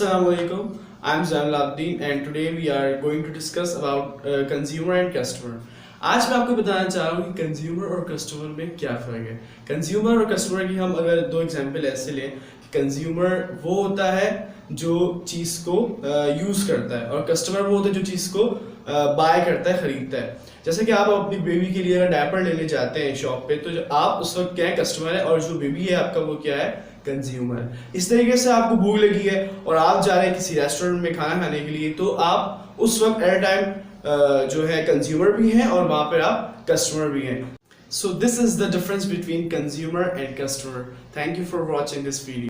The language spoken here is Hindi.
Assalamualaikum. I'm Zain and today we are going to discuss about consumer and customer. आज मैं आपको बताना चाह रहा हूँ कि कंज्यूमर और कस्टमर में क्या फ़र्क है। कंज्यूमर और कस्टमर की हम अगर दो एग्जांपल ऐसे लें कि कंज्यूमर वो होता है जो चीज़ को यूज़ करता है और कस्टमर वो होता है जो चीज़ को बाय करता है, ख़रीदता है। जैसे कि आप अपनी बेबी के लिए अगर डायपर लेने जाते हैं शॉप पे, तो जो आप उस वक्त क्या है, कस्टमर है, और जो बेबी है आपका वो क्या है, कंज्यूमर। इस तरीके से आपको भूख लगी है और आप जा रहे हैं किसी रेस्टोरेंट में खाना खाने के लिए, तो आप उस वक्त एट टाइम जो है कंज्यूमर भी हैं और वहाँ पर आप कस्टमर भी हैं। So this is the difference between consumer and customer. Thank you for watching this video.